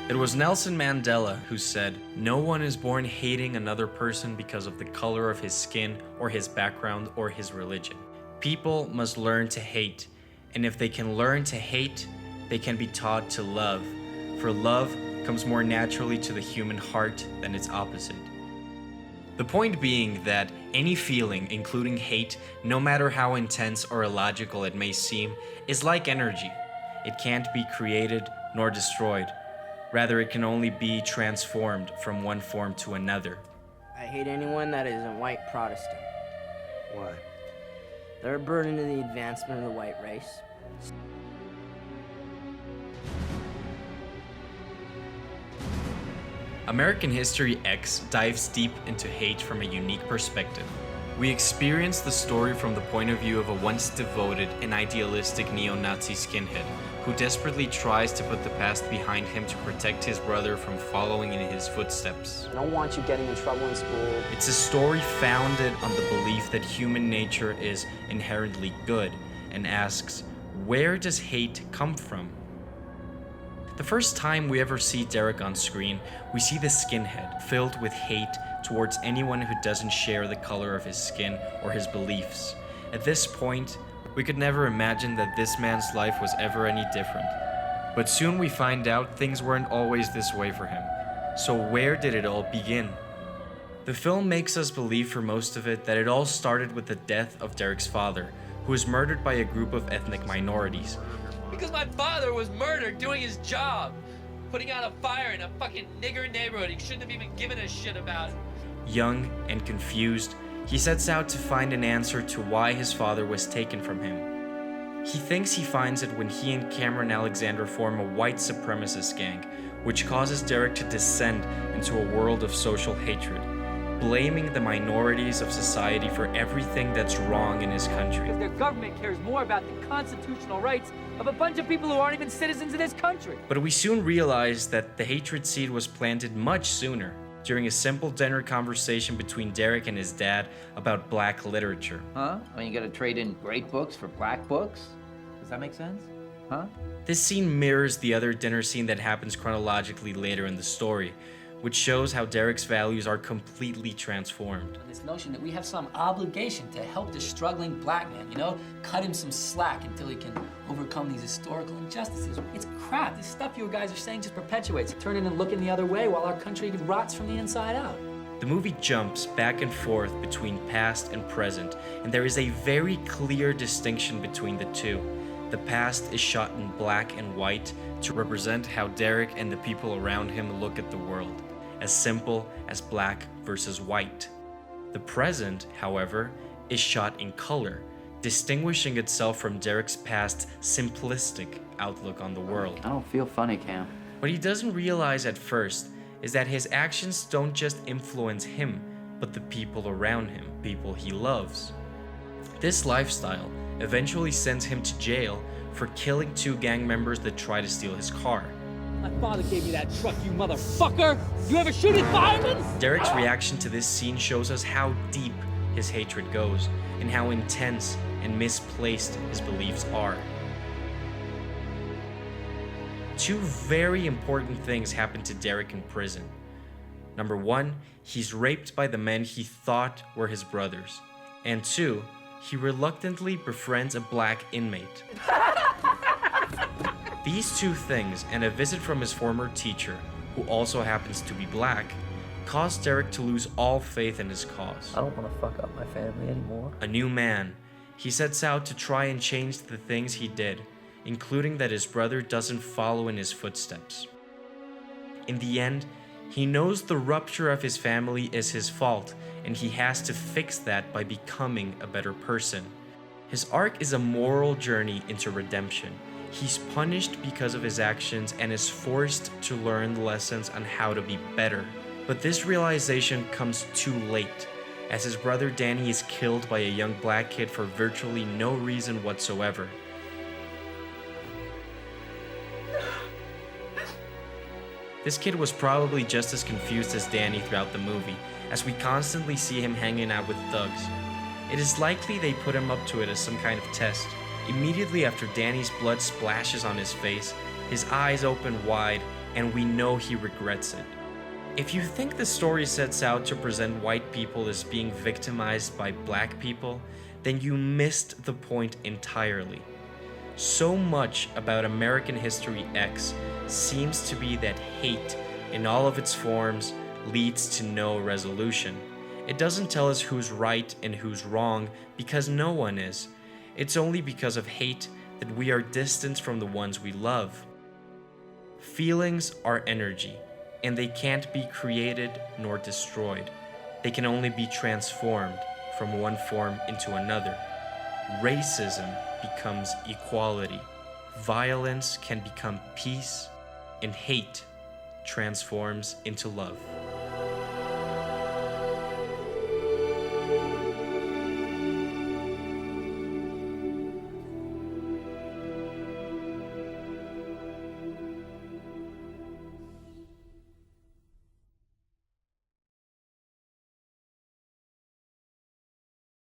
It was Nelson Mandela who said, "No one is born hating another person because of the color of his skin or his background or his religion. People must learn to hate, and if they can learn to hate, they can be taught to love, for love comes more naturally to the human heart than its opposite." The point being that any feeling, including hate, no matter how intense or illogical it may seem, is like energy. It can't be created nor destroyed. Rather, it can only be transformed from one form to another. I hate anyone that isn't white Protestant. Why? They're a burden to the advancement of the white race. American History X dives deep into hate from a unique perspective. We experience the story from the point of view of a once devoted and idealistic neo-Nazi skinhead who desperately tries to put the past behind him to protect his brother from following in his footsteps. I don't want you getting in trouble in school. It's a story founded on the belief that human nature is inherently good and asks, where does hate come from? The first time we ever see Derek on screen, we see the skinhead filled with hate towards anyone who doesn't share the color of his skin or his beliefs. At this point, we could never imagine that this man's life was ever any different. But soon we find out things weren't always this way for him. So where did it all begin? The film makes us believe for most of it that it all started with the death of Derek's father, who was murdered by a group of ethnic minorities. Because my father was murdered doing his job, putting out a fire in a fucking nigger neighborhood he shouldn't have even given a shit about. Young and confused, he sets out to find an answer to why his father was taken from him. He thinks he finds it when he and Cameron Alexander form a white supremacist gang, which causes Derek to descend into a world of social hatred, blaming the minorities of society for everything that's wrong in his country. Because their government cares more about the constitutional rights of a bunch of people who aren't even citizens of this country. But we soon realize that the hatred seed was planted much sooner, during a simple dinner conversation between Derek and his dad about black literature. Huh? I mean, you gotta trade in great books for black books? Does that make sense? Huh? This scene mirrors the other dinner scene that happens chronologically later in the story, which shows how Derek's values are completely transformed. This notion that we have some obligation to help this struggling black man, you know? Cut him some slack until he can overcome these historical injustices. It's crap. This stuff you guys are saying just perpetuates, turning and looking the other way while our country rots from the inside out. The movie jumps back and forth between past and present, and there is a very clear distinction between the two. The past is shot in black and white to represent how Derek and the people around him look at the world, as simple as black versus white. The present, however, is shot in color, distinguishing itself from Derek's past simplistic outlook on the world. I don't feel funny, Cam. What he doesn't realize at first is that his actions don't just influence him, but the people around him, people he loves. This lifestyle eventually sends him to jail for killing 2 gang members that try to steal his car. My father gave me that truck, you motherfucker! You ever shoot at firemen? Derek's reaction to this scene shows us how deep his hatred goes and how intense and misplaced his beliefs are. 2 very important things happen to Derek in prison. Number 1, he's raped by the men he thought were his brothers. And 2, he reluctantly befriends a black inmate. These 2 things and a visit from his former teacher, who also happens to be black, caused Derek to lose all faith in his cause. I don't want to fuck up my family anymore. A new man, he sets out to try and change the things he did, including that his brother doesn't follow in his footsteps. In the end, he knows the rupture of his family is his fault, and he has to fix that by becoming a better person. His arc is a moral journey into redemption. He's punished because of his actions and is forced to learn lessons on how to be better. But this realization comes too late, as his brother Danny is killed by a young black kid for virtually no reason whatsoever. This kid was probably just as confused as Danny throughout the movie, as we constantly see him hanging out with thugs. It is likely they put him up to it as some kind of test. Immediately after Danny's blood splashes on his face, his eyes open wide, and we know he regrets it. If you think the story sets out to present white people as being victimized by black people, then you missed the point entirely. So much about American History X seems to be that hate, in all of its forms, leads to no resolution. It doesn't tell us who's right and who's wrong, because no one is. It's only because of hate that we are distant from the ones we love. Feelings are energy, and they can't be created nor destroyed. They can only be transformed from one form into another. Racism becomes equality. Violence can become peace, and hate transforms into love.